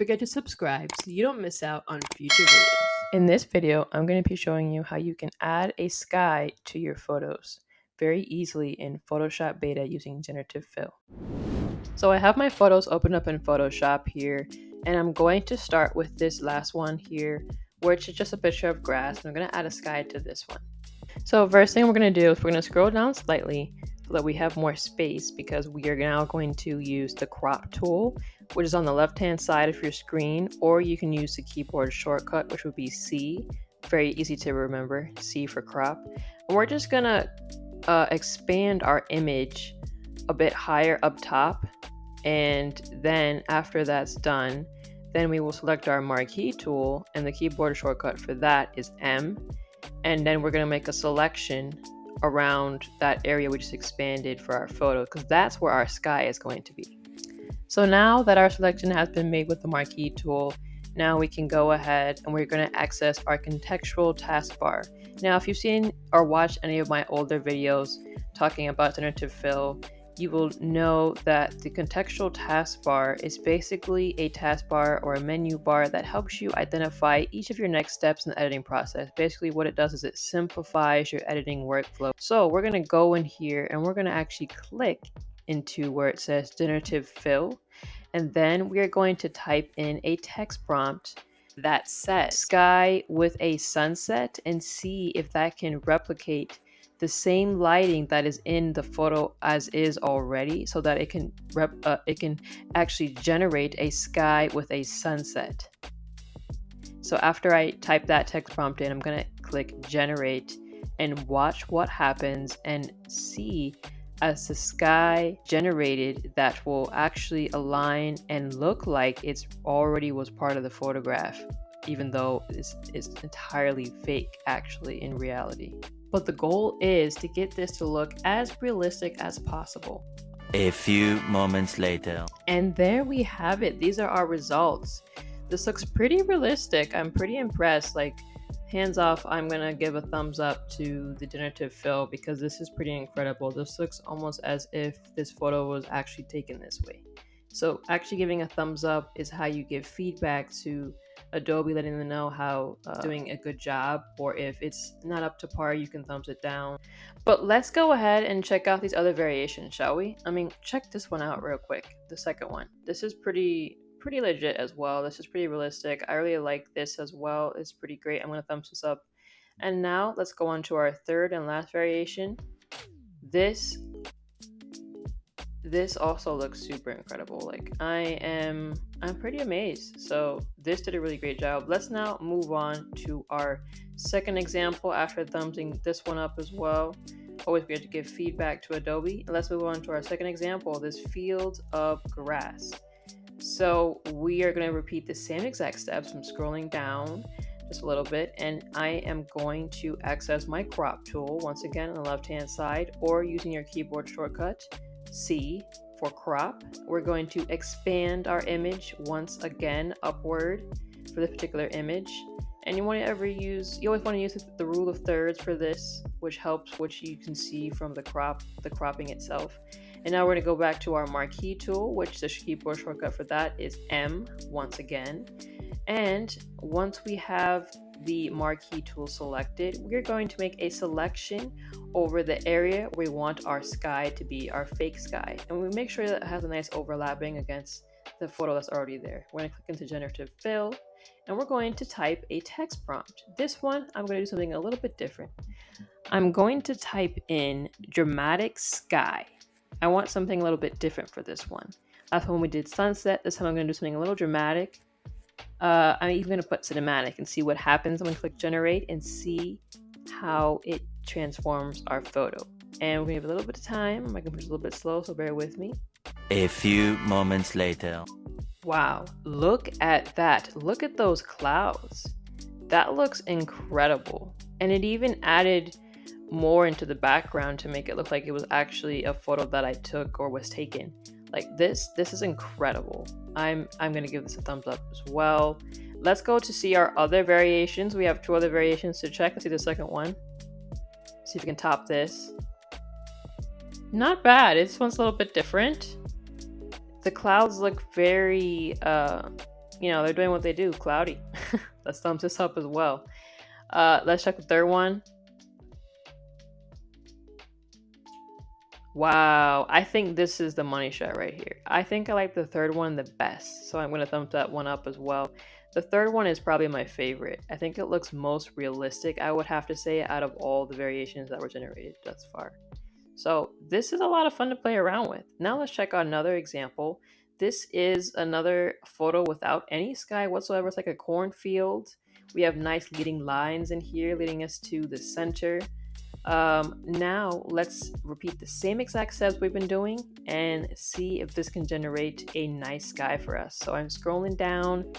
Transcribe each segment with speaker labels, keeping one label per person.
Speaker 1: forget to subscribe so you don't miss out on future videos.
Speaker 2: In this video, I'm going to be showing you how you can add a sky to your photos very easily in Photoshop Beta using Generative Fill. So I have my photos opened up in Photoshop here, and I'm going to start with this last one here, which is just a picture of grass, and I'm going to add a sky to this one. So first thing we're going to do is we're going to scroll down slightly so that we have more space, because we are now going to use the crop tool, which is on the left hand side of your screen, or you can use the keyboard shortcut, which would be C. Very easy to remember, C for crop. And we're just going to expand our image a bit higher up top, and then after that's done, then we will select our marquee tool, and the keyboard shortcut for that is M. And then we're going to make a selection around that area we just expanded for our photo, because that's where our sky is going to be. So now that our selection has been made with the marquee tool, now we can go ahead and we're going to access our contextual taskbar. Now, if you've seen or watched any of my older videos talking about generative fill, you will know that the contextual taskbar is basically a taskbar or a menu bar that helps you identify each of your next steps in the editing process. Basically, what it does is it simplifies your editing workflow. So we're going to go in here and we're going to actually click into where it says generative fill, and then we are going to type in a text prompt that says sky with a sunset, and see if that can replicate the same lighting that is in the photo as is already, so that it can actually generate a sky with a sunset. So after I type that text prompt in, I'm going to click generate and watch what happens, and see as the sky generated that will actually align and look like it's already was part of the photograph, even though it's entirely fake actually in reality. But the goal is to get this to look as realistic as possible.
Speaker 3: A few moments later.
Speaker 2: And there we have it. These are our results. This looks pretty realistic. I'm pretty impressed. Like, hands off, I'm gonna give a thumbs up to the generative fill, because this is pretty incredible. This looks almost as if this photo was actually taken this way. So actually giving a thumbs up is how you give feedback to Adobe, letting them know how doing a good job, or if it's not up to par, you can thumbs it down. But let's go ahead and check out these other variations, shall we? I mean, check this one out real quick. The second one. This is pretty legit as well. This is pretty realistic. I really like this as well. It's pretty great. I'm gonna thumbs this up. And now let's go on to our third and last variation. This also looks super incredible. Like, I'm pretty amazed. So this did a really great job. Let's now move on to our second example after thumbsing this one up as well. Always be able to give feedback to Adobe. Let's move on to our second example, this field of grass. So we are going to repeat the same exact steps. I'm scrolling down just a little bit, and I am going to access my crop tool once again on the left hand side, or using your keyboard shortcut C for crop. We're going to expand our image once again upward for this particular image. And you always want to use the rule of thirds for this, which helps, which you can see from the cropping itself. And now we're going to go back to our marquee tool, which the keyboard shortcut for that is M once again. And once we have the marquee tool selected, we're going to make a selection over the area we want our sky to be, our fake sky. And we make sure that it has a nice overlapping against the photo that's already there. We're going to click into generative fill, and we're going to type a text prompt. This one, I'm going to do something a little bit different. I'm going to type in dramatic sky. I want something a little bit different for this one. Last one we did sunset. This time I'm going to do something a little dramatic. I'm even going to put cinematic and see what happens. I'm going to click generate and see how it transforms our photo. And we're going to give it a little bit of time. My computer's a little bit slow, so bear with me.
Speaker 3: A few moments later.
Speaker 2: Wow, look at that. Look at those clouds. That looks incredible. And it even added more into the background to make it look like it was actually a photo that I took or was taken. Like, this is incredible. I'm gonna give this a thumbs up as well. Let's go to see our other variations. We have two other variations to check. Let's see the second one. See if we can top this. Not bad. This one's a little bit different. The clouds look very they're doing what they do, cloudy. Let's thumbs this up as well. Let's check the third one. Wow, I think this is the money shot right here. I think I like the third one the best, so I'm going to thumb that one up as well. The third one is probably my favorite. I think it looks most realistic, I would have to say, out of all the variations that were generated thus far. So this is a lot of fun to play around with. Now let's check out another example. This is another photo without any sky whatsoever. It's like a cornfield. We have nice leading lines in here leading us to the center. Now let's repeat the same exact steps we've been doing and see if this can generate a nice sky for us. So I'm scrolling down.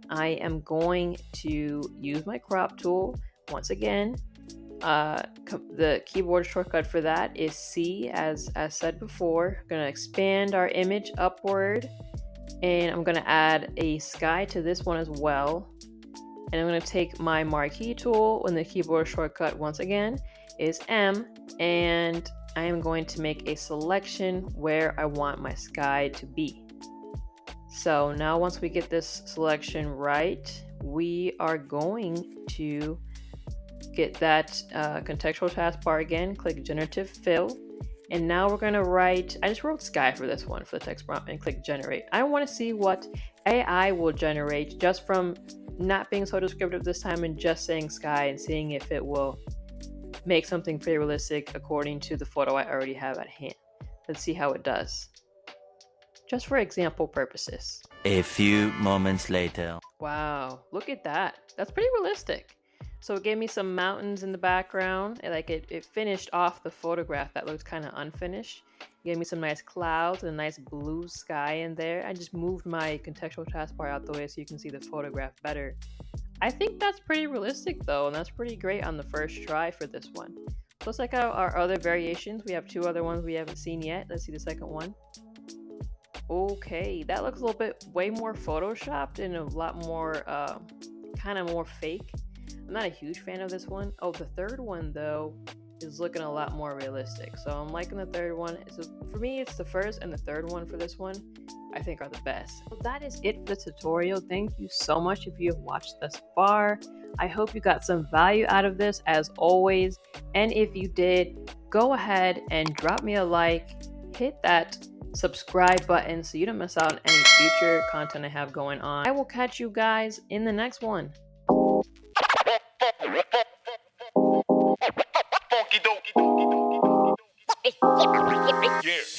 Speaker 2: I am going to use my crop tool once again. The keyboard shortcut for that is C, as said before. I'm gonna expand our image upward, and I'm gonna add a sky to this one as well. And I'm gonna take my marquee tool, and the keyboard shortcut once again is M, and I am going to make a selection where I want my sky to be. So now once we get this selection right, we are going to get that contextual taskbar again, click Generative Fill, and now we're going to write, I just wrote sky for this one for the text prompt and click Generate. I want to see what AI will generate just from not being so descriptive this time and just saying sky and seeing if it will make something pretty realistic according to the photo I already have at hand. Let's see how it does. Just for example purposes.
Speaker 3: A few moments later.
Speaker 2: Wow, look at that. That's pretty realistic. So it gave me some mountains in the background. It finished off the photograph that looked kind of unfinished. It gave me some nice clouds and a nice blue sky in there. I just moved my contextual taskbar out the way so you can see the photograph better. I think that's pretty realistic though, and that's pretty great on the first try for this one. So let's check out our other variations. We have two other ones we haven't seen yet. Let's see the second one. Okay, that looks a little bit way more photoshopped and a lot more kind of more fake. I'm not a huge fan of this one. Oh, the third one though is looking a lot more realistic, so I'm liking the third one. For me, it's the first and the third one for this one I think are the best. So that is it for the tutorial. Thank you so much if you have watched thus far. I hope you got some value out of this as always, and if you did, go ahead and drop me a like, hit that subscribe button so you don't miss out on any future content I have going on. I will catch you guys in the next one.
Speaker 4: Funky dokie dokie dokie dokie dokie. Yeah.